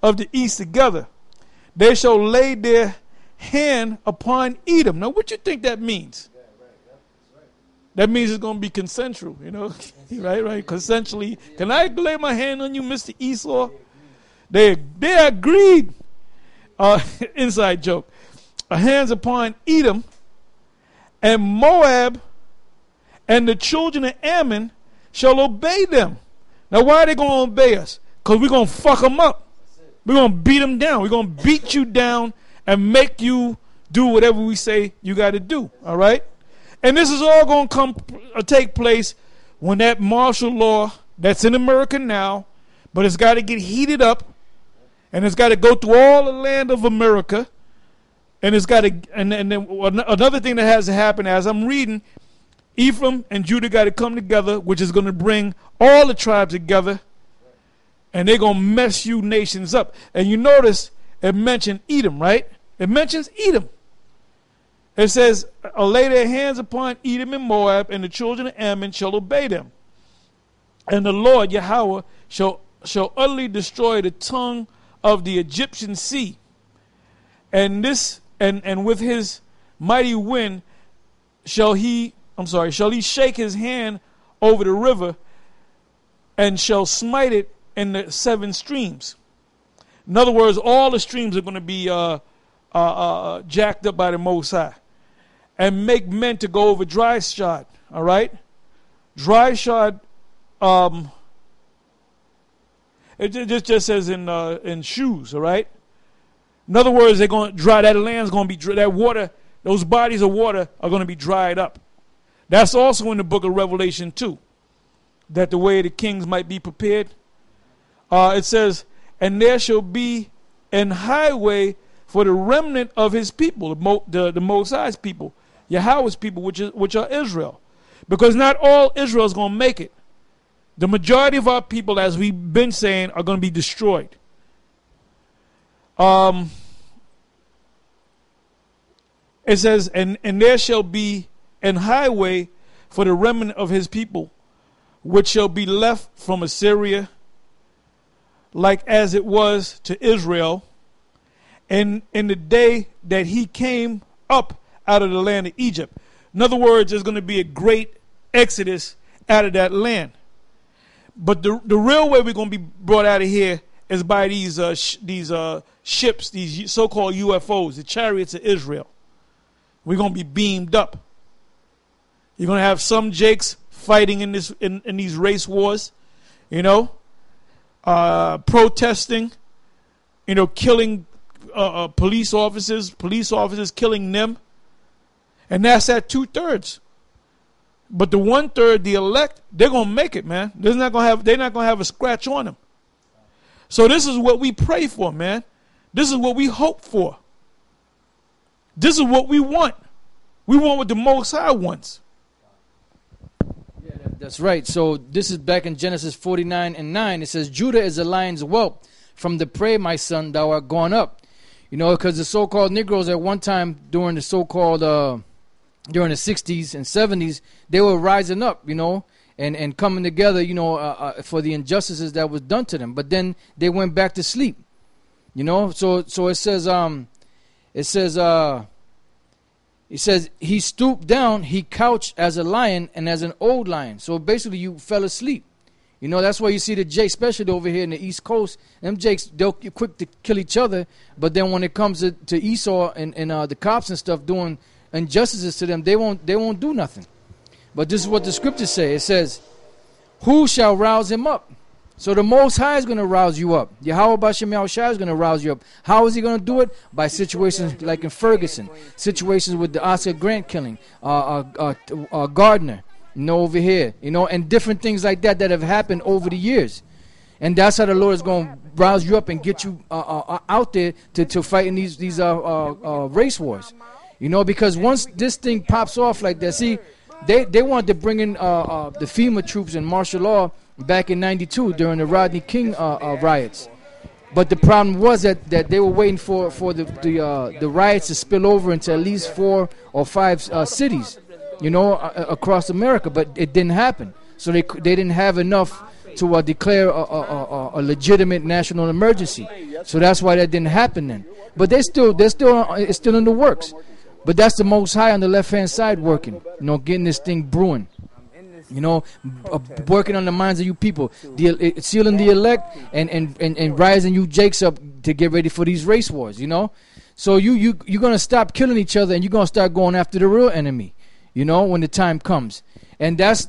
of the east together. They shall lay their hand upon Edom. Now, what you think that means? That means it's going to be consensual, you know, right, consensually. Can I lay my hand on you, Mr. Esau? They agreed. Inside joke. Hands upon Edom and Moab, and the children of Ammon shall obey them. Now, why are they going to obey us? Because we're going to fuck them up. We're going to beat them down. We're going to beat you down and make you do whatever we say you got to do. All right? And this is all going to take place when that martial law that's in America now, but it's got to get heated up, and it's got to go through all the land of America, and it's got to, and then another thing that has to happen as I'm reading, Ephraim and Judah got to come together, which is going to bring all the tribes together, and they're going to mess you nations up. And you notice it mentioned Edom, right? It mentions Edom. It says, lay their hands upon Edom and Moab, and the children of Ammon shall obey them. And the Lord, Yahweh, shall utterly destroy the tongue of the Egyptian sea. And with his mighty wind shall he shake his hand over the river, and shall smite it in the 7 streams. In other words, all the streams are going to be jacked up by the Most High. And make men to go over dry shod. All right? Dry shod, it just says in shoes, all right? In other words, they're going to dry, that land's going to be dry, that water, those bodies of water are going to be dried up. That's also in the book of Revelation too, that the way of the kings might be prepared. It says, and there shall be an highway for the remnant of his people, the Most High's people, Yahweh's people, which are Israel. Because not all Israel is going to make it. The majority of our people, as we've been saying, are going to be destroyed. It says, and there shall be an highway for the remnant of his people, which shall be left from Assyria, like as it was to Israel, and in the day that he came up out of the land of Egypt. In other words, there's going to be a great exodus out of that land. But the real way we're going to be brought out of here is by these ships, these so-called UFOs, the chariots of Israel. We're going to be beamed up. You're going to have some jakes fighting in these race wars, you know, protesting, you know, killing police officers killing them. And that's at 2/3. But the 1/3, the elect, they're going to make it, man. They're not going to have a scratch on them. So this is what we pray for, man. This is what we hope for. This is what we want. We want what the Most High wants. Yeah, that's right. So this is back in Genesis 49:9. It says, Judah is a lion's whelp. From the prey, my son, thou art gone up. You know, because the so-called Negroes at one time during the so-called, during the 60s and 70s, they were rising up, you know, and coming together, you know, for the injustices that was done to them. But then they went back to sleep, you know. So it says he stooped down, he couched as a lion and as an old lion. So basically you fell asleep. You know, that's why you see the Jakes, especially over here in the East Coast, them Jakes, they're quick to kill each other. But then when it comes to Esau and the cops and stuff doing injustices to them, they won't do nothing. But this is what the scriptures say. It says, who shall rouse him up? So the Most High is going to rouse you up. Yahweh Bashem Yahushua is going to rouse you up. How is he going to do it? By situations like in Ferguson, situations with the Oscar Grant killing, Gardner, you know, over here, you know, and different things like that have happened over the years. And that's how the Lord is going to rouse you up and get you out there to fight in these race wars. You know, because once this thing pops off like that, see, they wanted to bring in the FEMA troops and martial law back in '92 during the Rodney King riots. But the problem was that they were waiting for the riots to spill over into at least 4 or 5 cities, you know, across America. But it didn't happen. So they didn't have enough to declare a legitimate national emergency. So that's why that didn't happen then. But it's still in the works. But that's the Most High on the left-hand side working, getting this thing brewing. Working on the minds of you people, sealing the elect, and rising you Jakes up to get ready for these race wars. So you're gonna stop killing each other, and you're gonna start going after the real enemy. When the time comes, and that's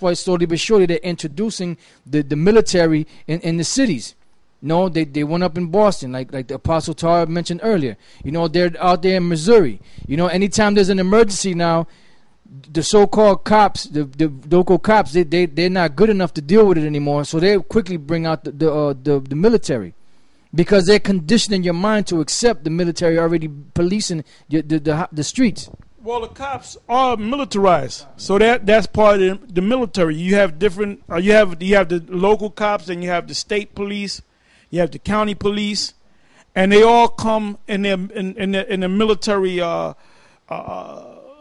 why slowly but surely they're introducing the military in the cities. They went up in Boston, like the Apostle Tara mentioned earlier. They're out there in Missouri. Anytime there's an emergency now, the so-called cops, the local cops, they're not good enough to deal with it anymore. So they quickly bring out the military, because they're conditioning your mind to accept the military already policing the streets. Well, the cops are militarized, so that's part of the military. You have different. You have the local cops, and you have the state police. You have the county police, and they all come in the military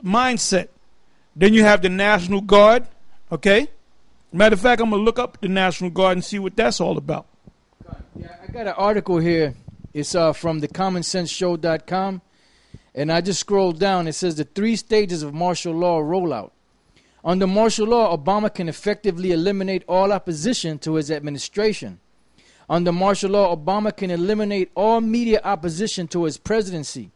mindset. Then you have the National Guard, okay? Matter of fact, I'm going to look up the National Guard and see what that's all about. Yeah, I got an article here. It's from thecommonsenseshow.com, and I just scrolled down. It says the 3 stages of martial law rollout. Under martial law, Obama can effectively eliminate all opposition to his administration. Under martial law, Obama can eliminate all media opposition to his presidency.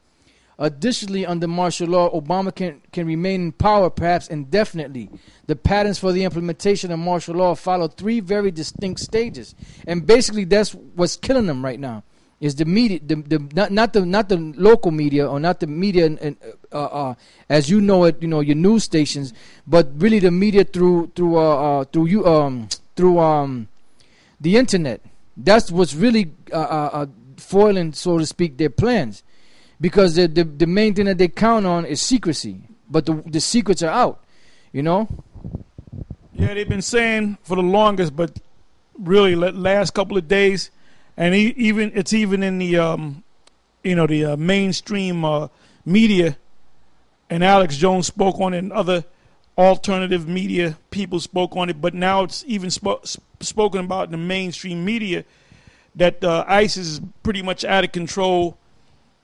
Additionally, under martial law, Obama can remain in power perhaps indefinitely. The patterns for the implementation of martial law follow 3 very distinct stages. And basically that's what's killing them right now, is the media, not the local media, or not the media as you know it, your news stations, but really the media through the internet. That's what's really foiling, so to speak, their plans. Because the main thing that they count on is secrecy. But the secrets are out, Yeah, they've been saying for the longest, but really last couple of days, and it's even in the mainstream media, and Alex Jones spoke on it, and other alternative media people spoke on it, but now it's even spoken about in the mainstream media that ISIS is pretty much out of control.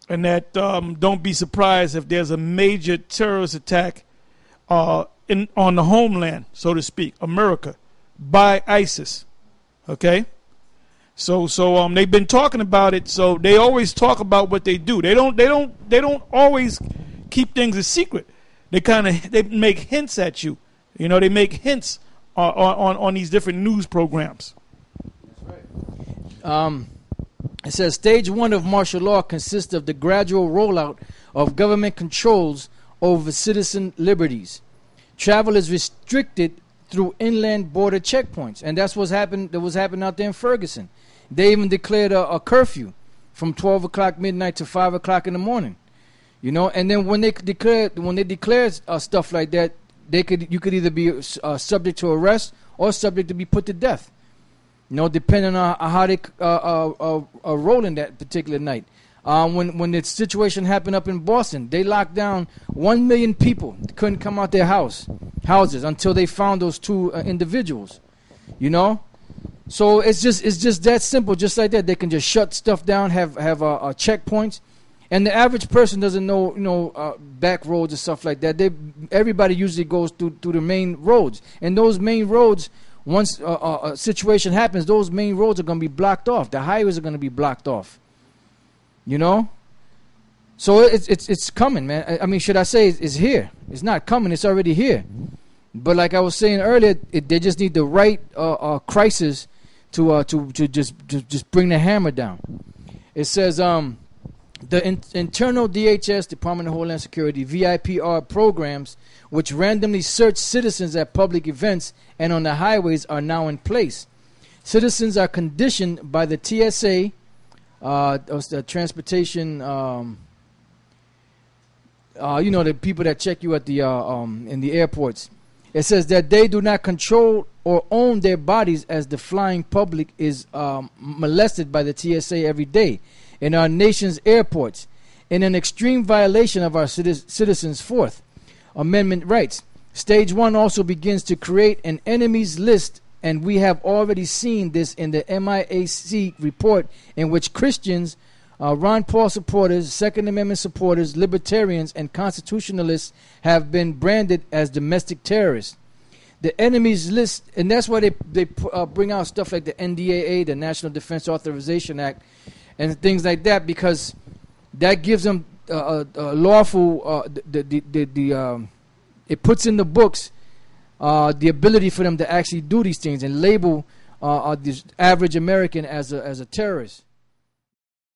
And that don't be surprised if there's a major terrorist attack on the homeland, so to speak, America, by ISIS. Okay, so they've been talking about it. So they always talk about what they do. They don't always keep things a secret. They make hints at you. They make hints on these different news programs. That's right. It says stage 1 of martial law consists of the gradual rollout of government controls over citizen liberties. Travel is restricted through inland border checkpoints, and that's what's happened. That was happening out there in Ferguson. They even declared a curfew from 12 o'clock midnight to 5 o'clock in the morning. And then when they declared stuff like that, you could either be subject to arrest or subject to be put to death. Depending on how they roll in that particular night. When the situation happened up in Boston, they locked down 1 million people. They couldn't come out their houses until they found those 2 individuals. So it's just that simple, just like that. They can just shut stuff down, have checkpoints, and the average person doesn't know back roads and stuff like that. Everybody usually goes through the main roads, and those main roads, once a situation happens, those main roads are going to be blocked off. The highways are going to be blocked off. So it's coming, man. I mean, should I say it's here? It's not coming. It's already here. But like I was saying earlier, they just need the right crisis to just bring the hammer down. It says the internal DHS, Department of Homeland Security, VIPR programs, which randomly search citizens at public events and on the highways, are now in place. Citizens are conditioned by the TSA, the transportation, the people that check you at the in the airports. It says that they do not control or own their bodies, as the flying public is molested by the TSA every day in our nation's airports, in an extreme violation of our citizens' Fourth Amendment rights. Stage 1 also begins to create an enemies list and we have already seen this in the MIAC report, in which Christians, Ron Paul supporters, Second Amendment supporters, libertarians, and constitutionalists have been branded as domestic terrorists. The enemies list, and that's why they bring out stuff like the NDAA, the National Defense Authorization Act, and things like that, because that gives them lawful, it puts in the books the ability for them to actually do these things and label the average American as a terrorist.